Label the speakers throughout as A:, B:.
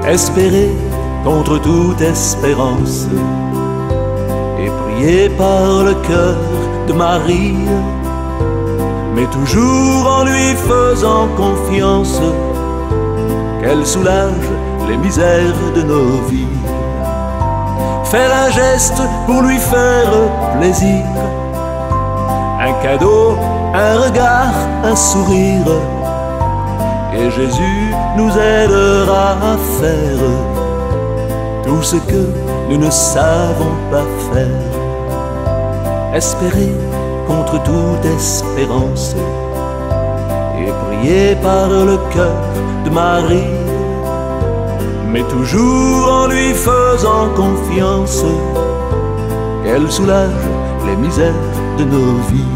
A: espérer contre toute espérance, et prier par le cœur de Marie, mais toujours en lui faisant confiance, qu'elle soulage les misères de nos vies. Faire un geste pour lui faire plaisir, un cadeau, un regard, un sourire, et Jésus nous aidera à faire tout ce que nous ne savons pas faire. Espérer contre toute espérance, et prier par le cœur de Marie, mais toujours en lui faisant confiance, qu'elle soulage les misères de nos vies.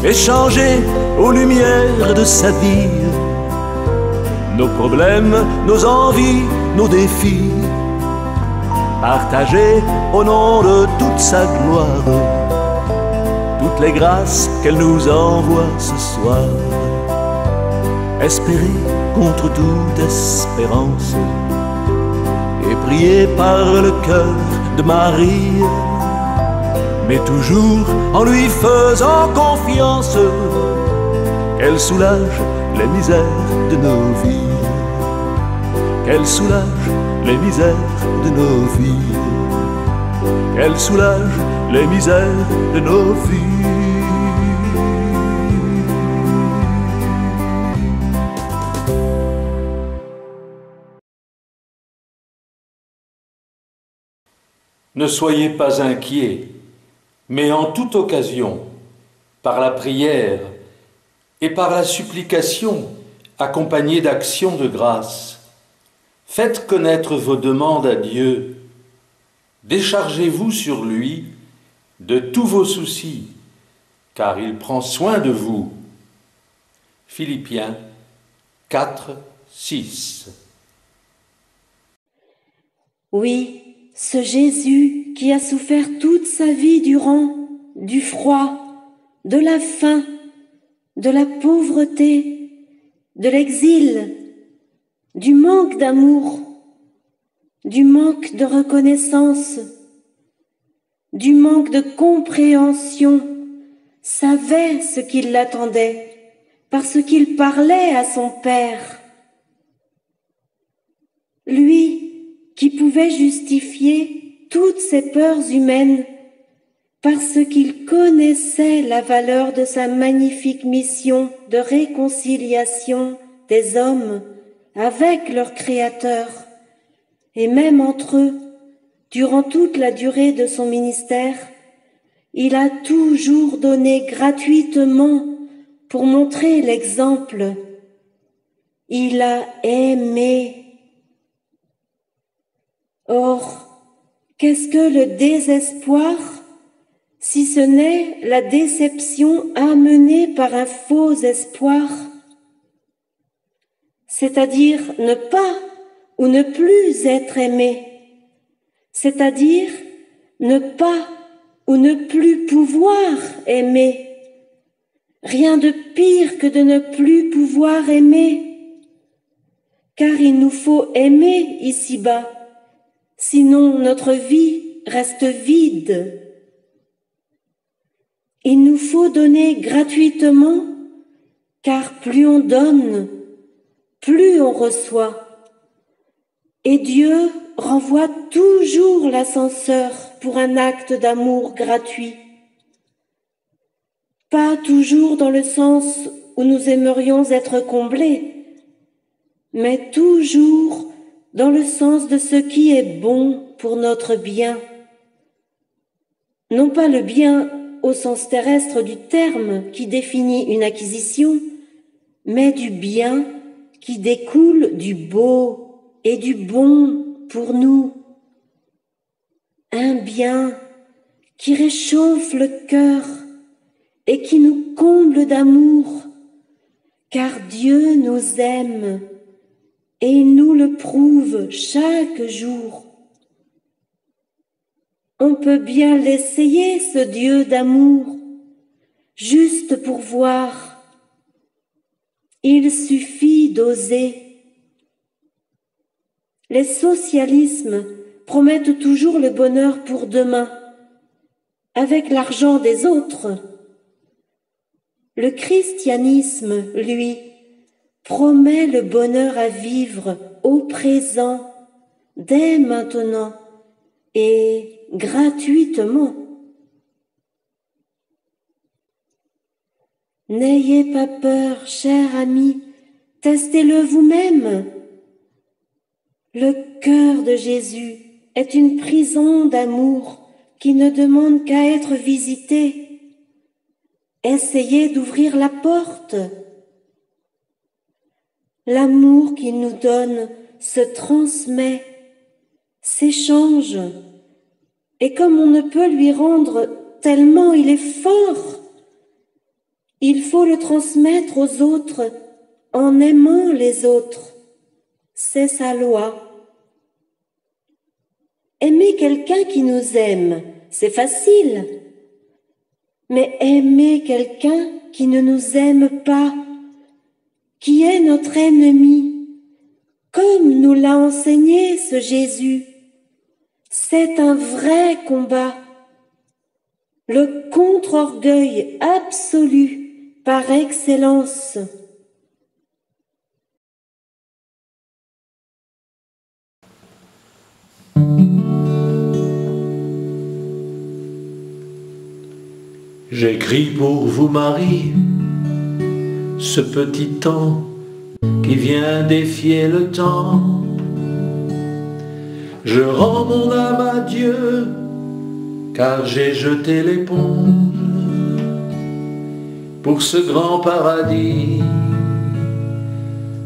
A: Échanger aux lumières de sa vie nos problèmes, nos envies, nos défis, partager au nom de toute sa gloire toutes les grâces qu'elle nous envoie ce soir. Espérer contre toute espérance, et prier par le cœur de Marie, mais toujours en lui faisant confiance, qu'elle soulage les misères de nos vies, qu'elle soulage les misères de nos vies, qu'elle soulage les misères de nos vies.
B: Ne soyez pas inquiets, mais en toute occasion, par la prière et par la supplication accompagnée d'actions de grâce, faites connaître vos demandes à Dieu. Déchargez-vous sur lui de tous vos soucis, car il prend soin de vous. Philippiens 4, 6.
C: Oui, ce Jésus qui a souffert toute sa vie durant du froid, de la faim, de la pauvreté, de l'exil, du manque d'amour, du manque de reconnaissance, du manque de compréhension, savait ce qui l'attendait parce qu'il parlait à son Père. Lui qui pouvait justifier toutes ses peurs humaines parce qu'il connaissait la valeur de sa magnifique mission de réconciliation des hommes avec leur Créateur, et même entre eux, durant toute la durée de son ministère, il a toujours donné gratuitement pour montrer l'exemple. Il a aimé. Or, qu'est-ce que le désespoir, si ce n'est la déception amenée par un faux espoir, c'est-à-dire ne pas ou ne plus être aimé, c'est-à-dire ne pas ou ne plus pouvoir aimer. Rien de pire que de ne plus pouvoir aimer, car il nous faut aimer ici-bas, sinon notre vie reste vide. Il nous faut donner gratuitement, car plus on donne, plus on reçoit. Et Dieu renvoie toujours l'ascenseur pour un acte d'amour gratuit. Pas toujours dans le sens où nous aimerions être comblés, mais toujours dans le sens de ce qui est bon pour notre bien. Non pas le bien au sens terrestre du terme qui définit une acquisition, mais du bien qui découle du beau et du bon pour nous. Un bien qui réchauffe le cœur et qui nous comble d'amour, car Dieu nous aime et il nous le prouve chaque jour. On peut bien l'essayer, ce Dieu d'amour, juste pour voir. Il suffit d'oser. Les socialismes promettent toujours le bonheur pour demain, avec l'argent des autres. Le christianisme, lui, promet le bonheur à vivre au présent, dès maintenant et gratuitement. N'ayez pas peur, cher ami, testez-le vous-même. Le cœur de Jésus est une prison d'amour qui ne demande qu'à être visitée. Essayez d'ouvrir la porte. L'amour qu'il nous donne se transmet, s'échange, et comme on ne peut lui rendre tellement il est fort, il faut le transmettre aux autres en aimant les autres. C'est sa loi. Aimer quelqu'un qui nous aime, c'est facile. Mais aimer quelqu'un qui ne nous aime pas, qui est notre ennemi, comme nous l'a enseigné ce Jésus, c'est un vrai combat. Le contre-orgueil absolu par excellence.
A: J'écris pour vous, Marie, ce petit temps qui vient défier le temps. Je rends mon âme à Dieu, car j'ai jeté l'éponge pour ce grand paradis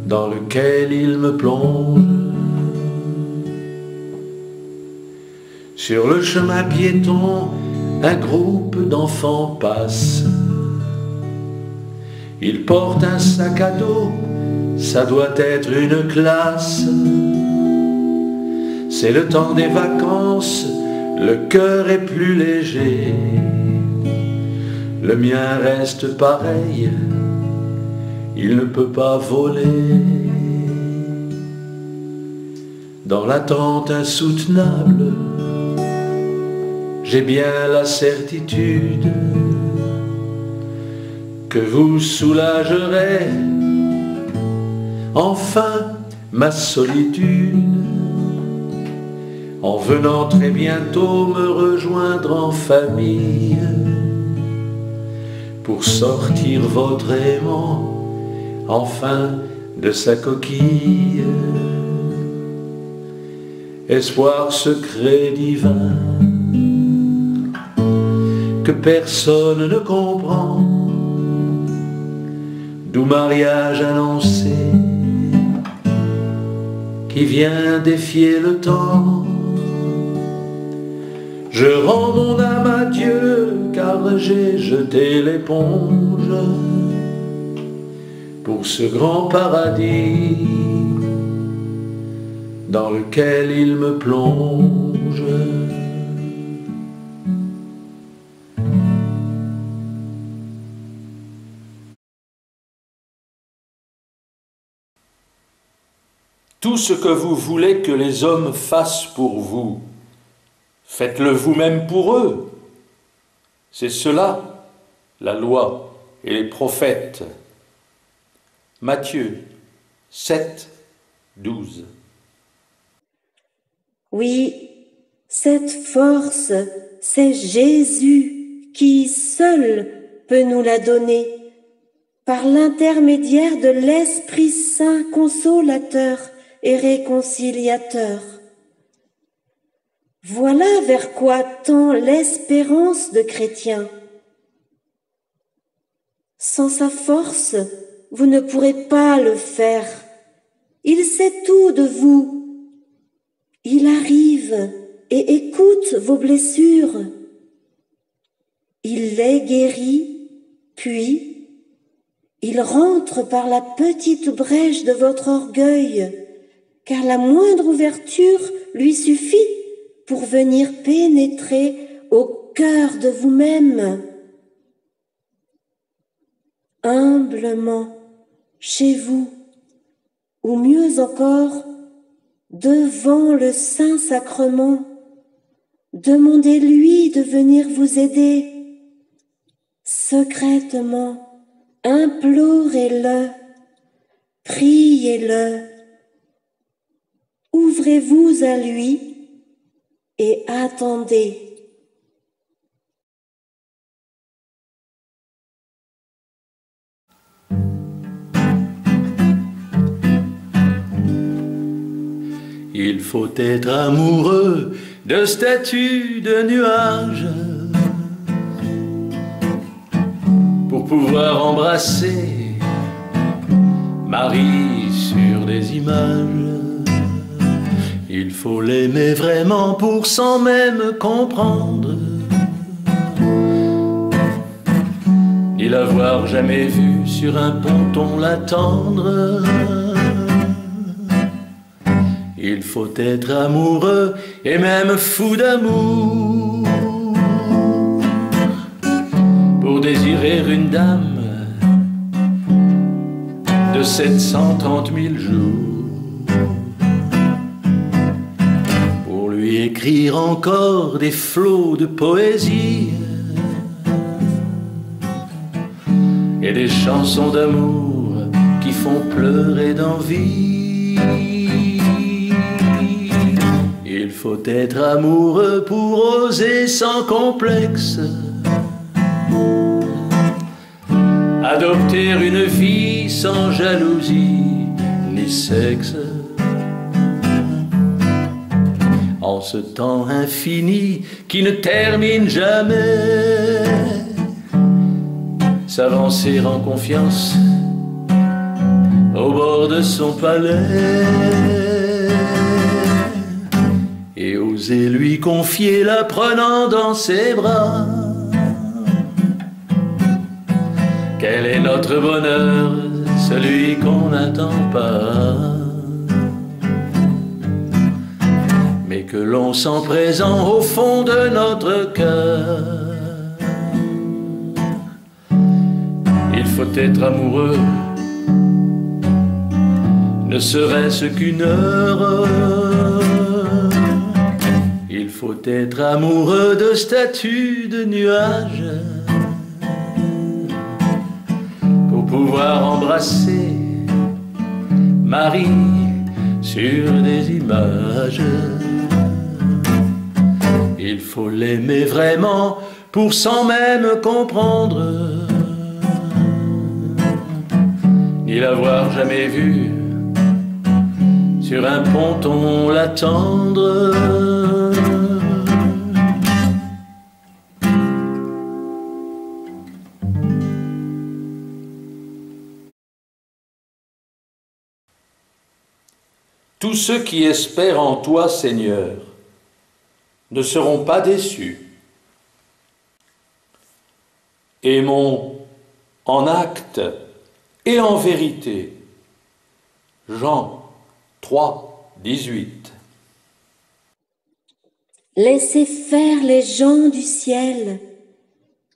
A: dans lequel il me plonge. Sur le chemin piéton, un groupe d'enfants passe. Ils portent un sac à dos, ça doit être une classe. C'est le temps des vacances, le cœur est plus léger. Le mien reste pareil, il ne peut pas voler. Dans l'attente insoutenable, j'ai bien la certitude que vous soulagerez enfin ma solitude en venant très bientôt me rejoindre en famille pour sortir votre aimant enfin de sa coquille. Espoir secret divin que personne ne comprend, doux mariage annoncé qui vient défier le temps. Je rends mon âme à Dieu car j'ai jeté l'éponge pour ce grand paradis dans lequel il me plonge.
B: Tout ce que vous voulez que les hommes fassent pour vous, faites-le vous-même pour eux. C'est cela, la loi et les prophètes. Matthieu 7, 12.
C: Oui, cette force, c'est Jésus qui seul peut nous la donner, par l'intermédiaire de l'Esprit Saint consolateur et réconciliateur. Voilà vers quoi tend l'espérance de chrétien. Sans sa force, vous ne pourrez pas le faire. Il sait tout de vous. Il arrive et écoute vos blessures. Il les guérit, puis il rentre par la petite brèche de votre orgueil, car la moindre ouverture lui suffit pour venir pénétrer au cœur de vous-même. Humblement, chez vous, ou mieux encore, devant le Saint-Sacrement, demandez-lui de venir vous aider. Secrètement, implorez-le, priez-le. Ouvrez-vous à lui et attendez.
A: Il faut être amoureux de statues de nuages pour pouvoir embrasser Marie sur des images. Il faut l'aimer vraiment pour sans même comprendre, ni l'avoir jamais vue sur un ponton l'attendre. Il faut être amoureux et même fou d'amour pour désirer une dame de 730 000 jours, pour lui écrire encore des flots de poésie et des chansons d'amour qui font pleurer d'envie. Il faut être amoureux pour oser sans complexe adopter une vie sans jalousie ni sexe. En ce temps infini qui ne termine jamais, s'avancer en confiance au bord de son palais et oser lui confier la prenant dans ses bras. Quel est notre bonheur, celui qu'on n'attend pas, mais que l'on sent présent au fond de notre cœur. Il faut être amoureux, ne serait-ce qu'une heure. Il faut être amoureux de statues de nuages pour pouvoir embrasser Marie sur des images. Il faut l'aimer vraiment pour sans même comprendre, ni l'avoir jamais vue sur un ponton l'attendre.
B: Tous ceux qui espèrent en toi, Seigneur, ne seront pas déçus. Aimons en acte et en vérité. Jean 3, 18.
C: Laissez faire les gens du ciel,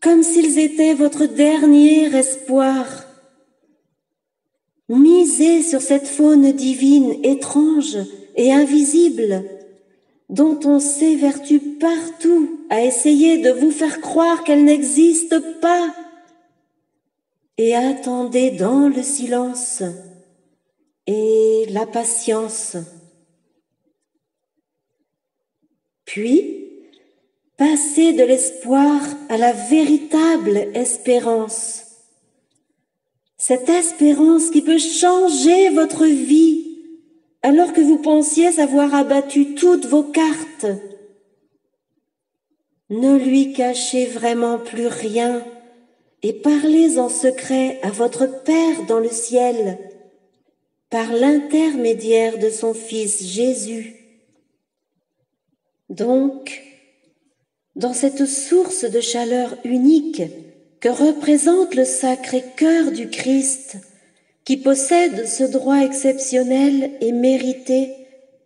C: comme s'ils étaient votre dernier espoir. Misez sur cette faune divine étrange et invisible, dont on s'évertue partout à essayer de vous faire croire qu'elle n'existe pas, et attendez dans le silence et la patience. Puis, passez de l'espoir à la véritable espérance. Cette espérance qui peut changer votre vie alors que vous pensiez avoir abattu toutes vos cartes. Ne lui cachez vraiment plus rien et parlez en secret à votre Père dans le ciel par l'intermédiaire de son Fils Jésus. Donc, dans cette source de chaleur unique que représente le sacré cœur du Christ, qui possède ce droit exceptionnel et mérité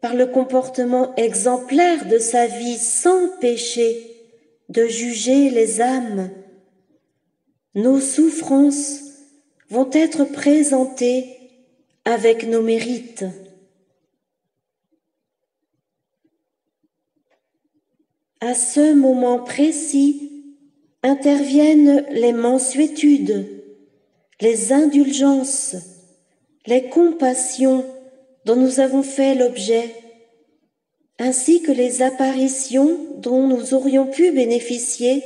C: par le comportement exemplaire de sa vie sans péché, de juger les âmes, nos souffrances vont être présentées avec nos mérites. À ce moment précis interviennent les mansuétudes, les indulgences, les compassions dont nous avons fait l'objet, ainsi que les apparitions dont nous aurions pu bénéficier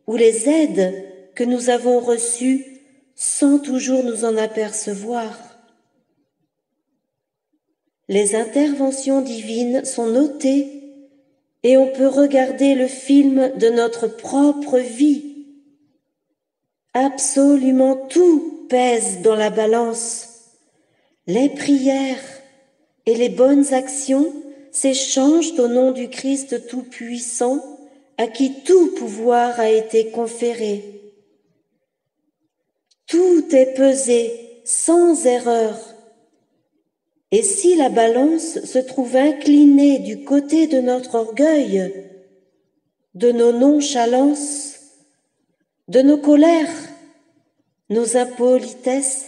C: ou les aides que nous avons reçues sans toujours nous en apercevoir. Les interventions divines sont notées et on peut regarder le film de notre propre vie. Absolument tout pèse dans la balance. Les prières et les bonnes actions s'échangent au nom du Christ Tout-Puissant, à qui tout pouvoir a été conféré. Tout est pesé sans erreur. Et si la balance se trouve inclinée du côté de notre orgueil, de nos nonchalances, de nos colères, nos impolitesses,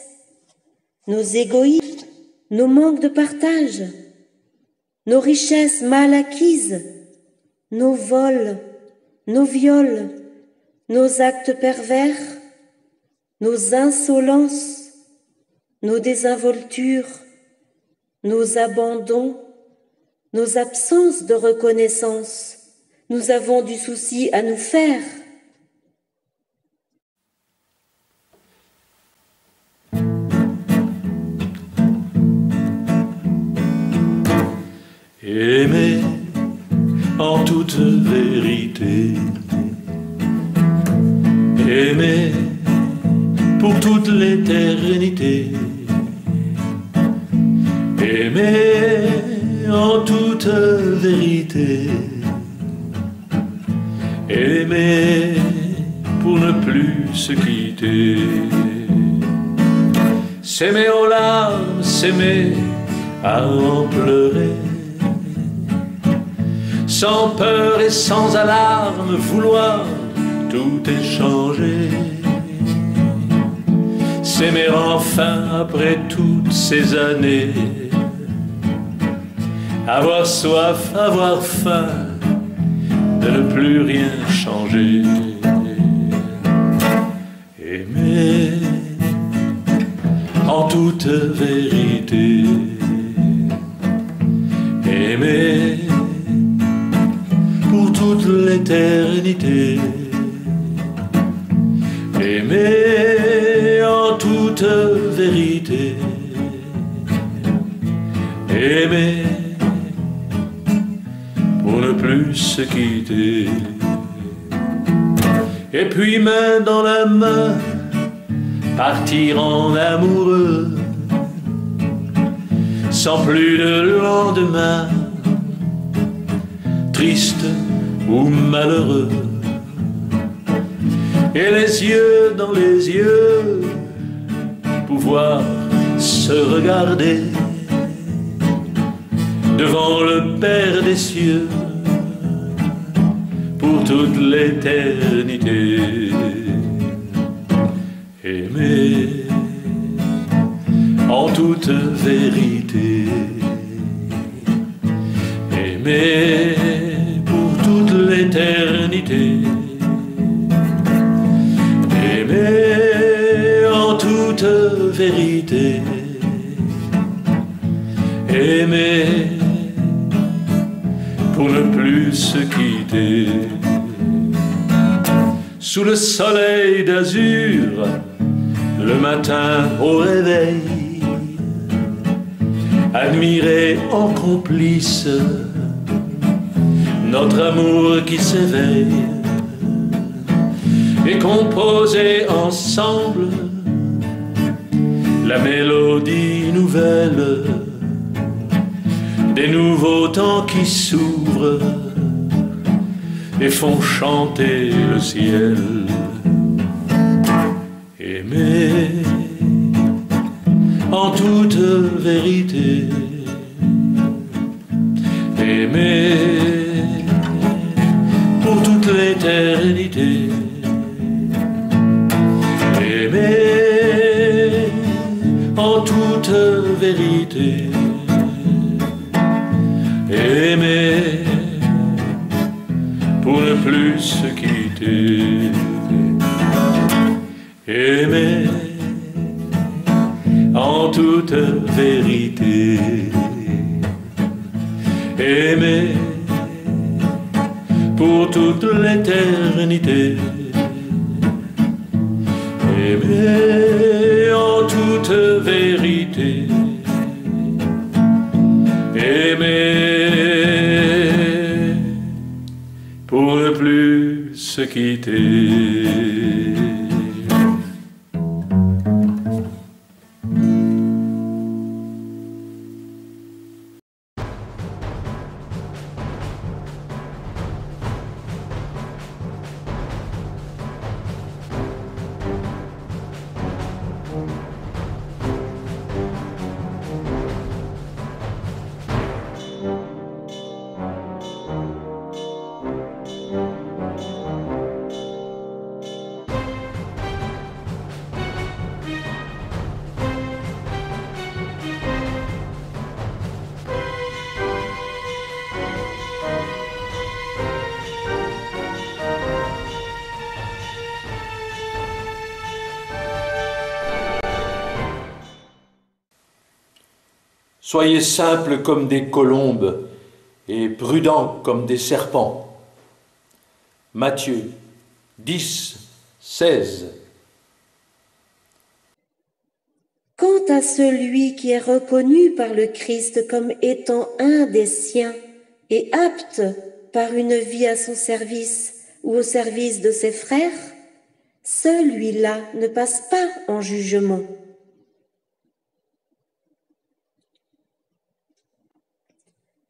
C: nos égoïsmes, nos manques de partage, nos richesses mal acquises, nos vols, nos viols, nos actes pervers, nos insolences, nos désinvoltures, nos abandons, nos absences de reconnaissance, nous avons du souci à nous faire.
A: Aimer en toute vérité, aimer pour toute l'éternité, aimer en toute vérité, aimer pour ne plus se quitter, s'aimer aux larmes, s'aimer à en pleurer, sans peur et sans alarme, vouloir tout échanger, s'aimer enfin après toutes ces années, avoir soif, avoir faim, de ne plus rien changer, aimer en toute vérité, aimer pour toute l'éternité, aimer en toute vérité, aimer pour ne plus se quitter, et puis main dans la main, partir en amoureux, sans plus de lendemain, triste ou malheureux, et les yeux dans les yeux, pouvoir se regarder devant le Père des cieux pour toute l'éternité, aimer en toute vérité, aimer pour toute l'éternité, aimer en toute vérité, aimer pour ne plus se quitter, sous le soleil d'azur, le matin au réveil, admirer en complice notre amour qui s'éveille, et composer ensemble la mélodie nouvelle des nouveaux temps qui s'ouvrent et font chanter le ciel, aimer en toute vérité, aimer pour toute l'éternité, aimer en toute vérité, aimer pour ne plus se quitter. Aimer en toute vérité, aimer pour toute l'éternité, aimer en toute vérité, aimer pour ne plus se quitter.
B: Soyez simples comme des colombes et prudents comme des serpents. Matthieu 10, 16.
C: Quant à celui qui est reconnu par le Christ comme étant un des siens et apte par une vie à son service ou au service de ses frères, celui-là ne passe pas en jugement.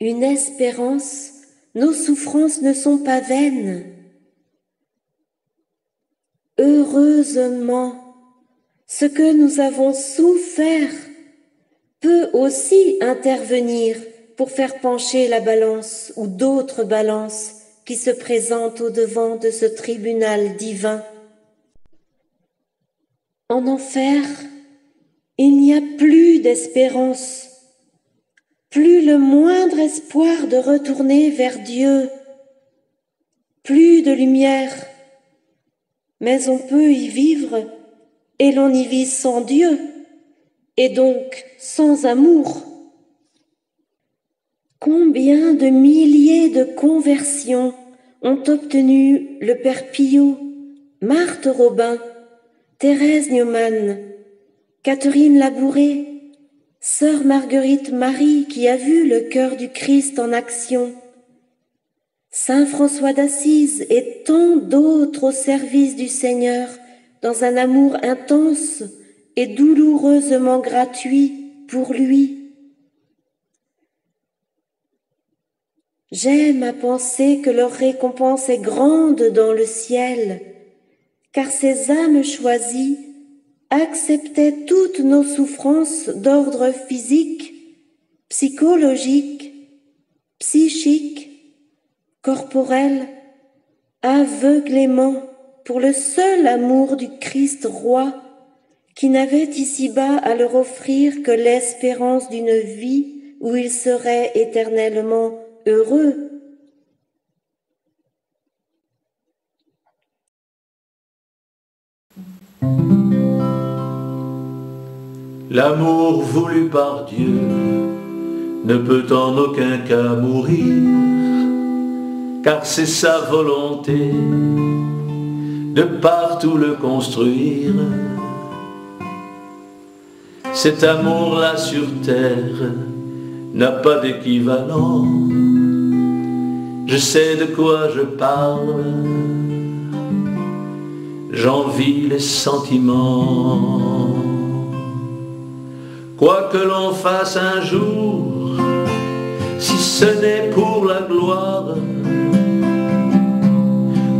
C: Une espérance, nos souffrances ne sont pas vaines. Heureusement, ce que nous avons souffert peut aussi intervenir pour faire pencher la balance ou d'autres balances qui se présentent au-devant de ce tribunal divin. En enfer, il n'y a plus d'espérance. Plus le moindre espoir de retourner vers Dieu, plus de lumière, mais on peut y vivre et l'on y vit sans Dieu, et donc sans amour. Combien de milliers de conversions ont obtenu le Père Pio, Marthe Robin, Thérèse Neumann, Catherine Labouré, Sœur Marguerite Marie qui a vu le cœur du Christ en action, Saint François d'Assise et tant d'autres au service du Seigneur dans un amour intense et douloureusement gratuit pour lui. J'aime à penser que leur récompense est grande dans le ciel, car ces âmes choisies acceptaient toutes nos souffrances d'ordre physique, psychologique, psychique, corporel, aveuglément pour le seul amour du Christ roi qui n'avait ici-bas à leur offrir que l'espérance d'une vie où ils seraient éternellement heureux.
A: L'amour voulu par Dieu ne peut en aucun cas mourir, car c'est sa volonté de partout le construire. Cet amour-là sur terre n'a pas d'équivalent. Je sais de quoi je parle, j'en vis les sentiments. Quoi que l'on fasse un jour, si ce n'est pour la gloire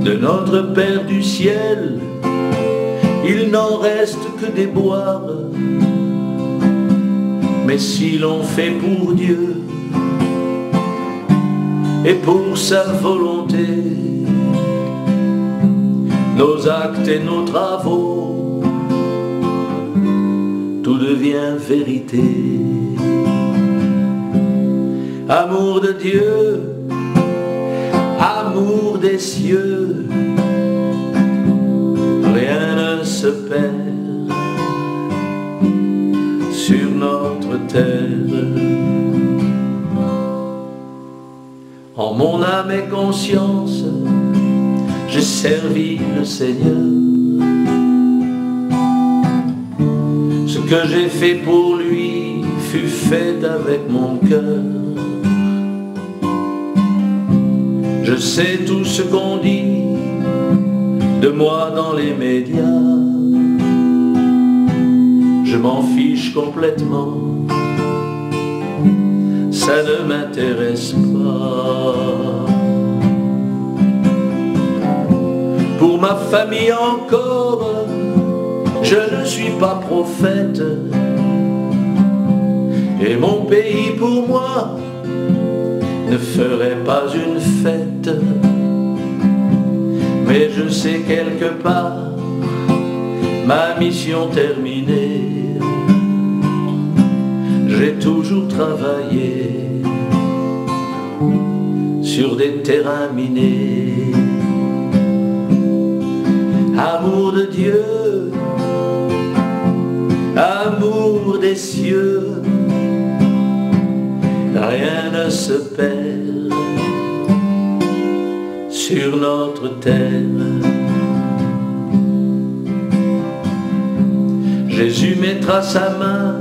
A: de notre Père du ciel, il n'en reste que des boires. Mais si l'on fait pour Dieu et pour sa volonté, nos actes et nos travaux, tout devient vérité. Amour de Dieu, amour des cieux, rien ne se perd sur notre terre. En mon âme et conscience, j'ai servi le Seigneur. Ce que j'ai fait pour lui fut fait avec mon cœur. Je sais tout ce qu'on dit de moi dans les médias. Je m'en fiche complètement, ça ne m'intéresse pas. Pour ma famille encore, je ne suis pas prophète. Et mon pays pour moi ne ferait pas une fête. Mais je sais quelque part ma mission terminée. J'ai toujours travaillé sur des terrains minés. Amour de Dieu, amour des cieux, rien ne se perd sur notre terre. Jésus mettra sa main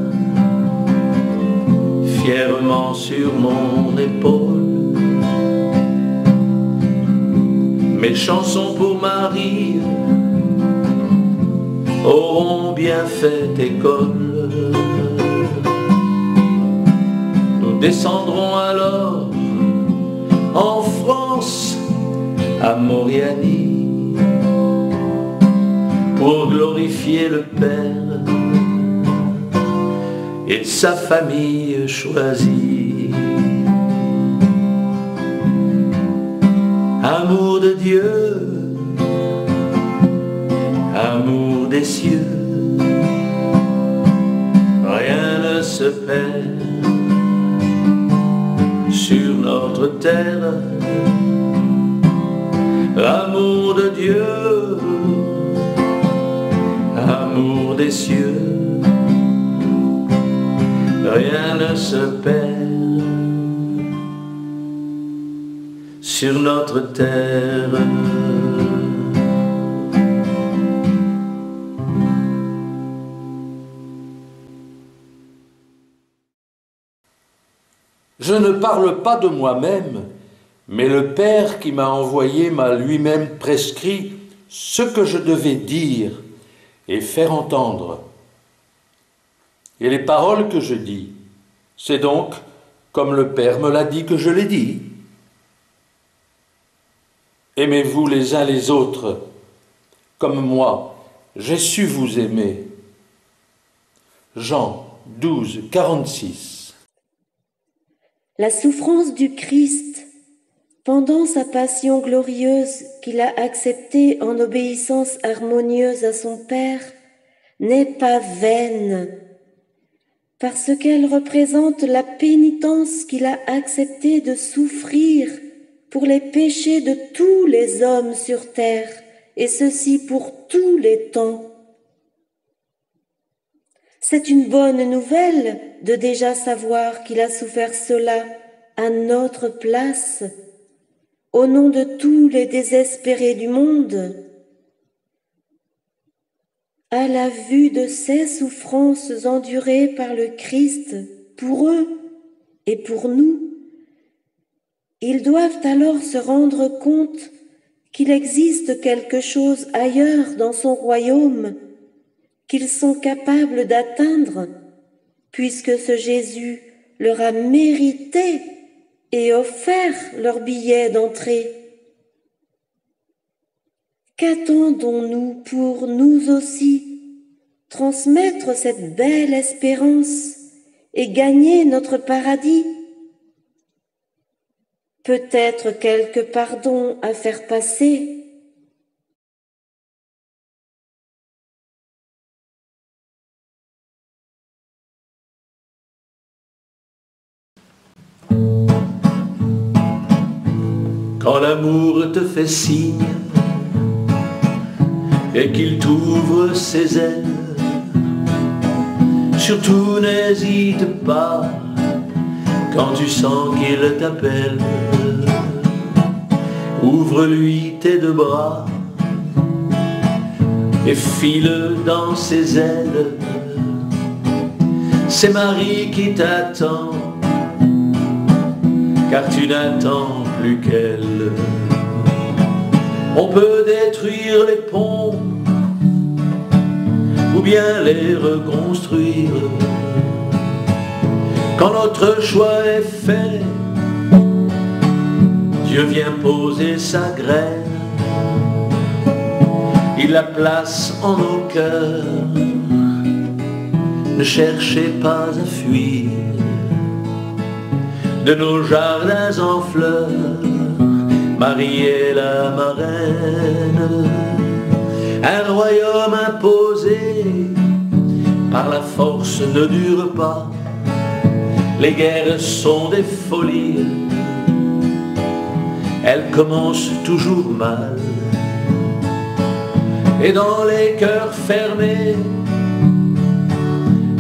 A: fièrement sur mon épaule. Mes chansons pour Marie auront bien fait école. Nous descendrons alors en France, à Moriani, pour glorifier le Père et sa famille choisie. Amour de Dieu, amour des cieux, rien ne se perd sur notre terre. Amour de Dieu, amour des cieux, rien ne se perd sur notre terre.
B: Je ne parle pas de moi-même, mais le Père qui m'a envoyé m'a lui-même prescrit ce que je devais dire et faire entendre. Et les paroles que je dis, c'est donc comme le Père me l'a dit que je les dis. Aimez-vous les uns les autres, comme moi, j'ai su vous aimer. Jean 12, 46.
C: La souffrance du Christ, pendant sa passion glorieuse qu'il a acceptée en obéissance harmonieuse à son Père, n'est pas vaine, parce qu'elle représente la pénitence qu'il a accepté de souffrir pour les péchés de tous les hommes sur terre, et ceci pour tous les temps. C'est une bonne nouvelle de déjà savoir qu'il a souffert cela à notre place, au nom de tous les désespérés du monde. À la vue de ces souffrances endurées par le Christ pour eux et pour nous, ils doivent alors se rendre compte qu'il existe quelque chose ailleurs dans son royaume qu'ils sont capables d'atteindre, puisque ce Jésus leur a mérité et offert leur billet d'entrée. Qu'attendons-nous pour nous aussi transmettre cette belle espérance et gagner notre paradis? Peut-être quelques pardons à faire passer.
A: Quand l'amour te fait signe et qu'il t'ouvre ses ailes, surtout n'hésite pas quand tu sens qu'il t'appelle. Ouvre-lui tes deux bras et file dans ses ailes. C'est Marie qui t'attend, car tu n'attends plus qu'elle. On peut détruire les ponts ou bien les reconstruire. Quand notre choix est fait, Dieu vient poser sa graine. Il la place en nos cœurs. Ne cherchez pas à fuir de nos jardins en fleurs. Marie est la marraine. Un royaume imposé par la force ne dure pas. Les guerres sont des folies, elles commencent toujours mal. Et dans les cœurs fermés,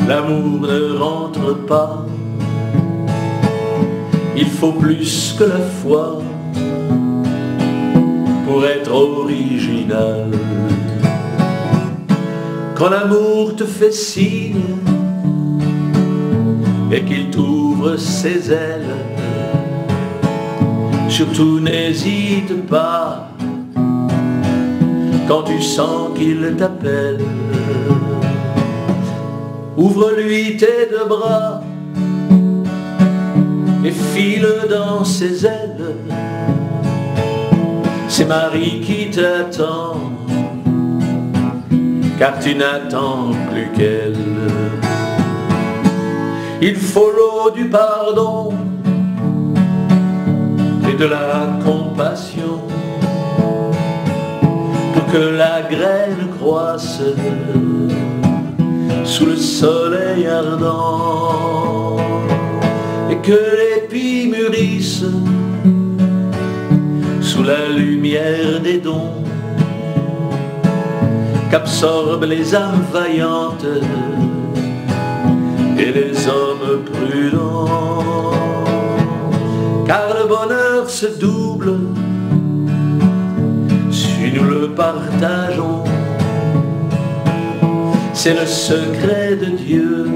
A: l'amour ne rentre pas. Il faut plus que la foi pour être original. Quand l'amour te fait signe et qu'il t'ouvre ses ailes, surtout n'hésite pas quand tu sens qu'il t'appelle. Ouvre-lui tes deux bras et file dans ses ailes. C'est Marie qui t'attend, car tu n'attends plus qu'elle. Il faut l'eau du pardon et de la compassion pour que la graine croisse sous le soleil ardent et que l'épi mûrisse sous la lumière des dons qu'absorbent les âmes vaillantes et les hommes prudents. Car le bonheur se double si nous le partageons. C'est le secret de Dieu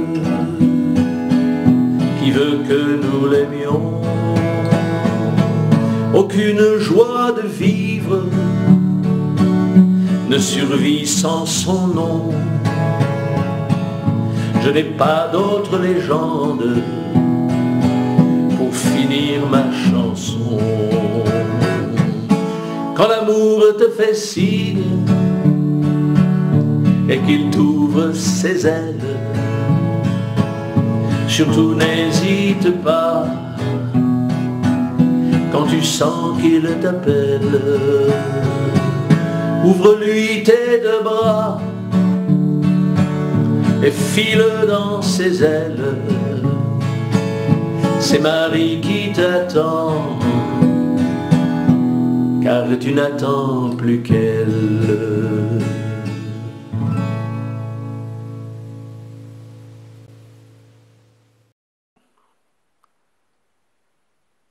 A: qui veut que nous l'aimions. Aucune joie de vivre ne survit sans son nom. Je n'ai pas d'autre légende pour finir ma chanson. Quand l'amour te fait signe et qu'il t'ouvre ses ailes, surtout n'hésite pas quand tu sens qu'il t'appelle. Ouvre-lui tes deux bras et file dans ses ailes. C'est Marie qui t'attend, car tu n'attends plus qu'elle.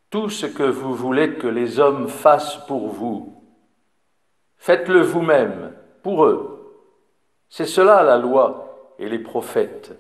B: Tout ce que vous voulez que les hommes fassent pour vous, faites-le vous-même, pour eux. C'est cela la loi et les prophètes.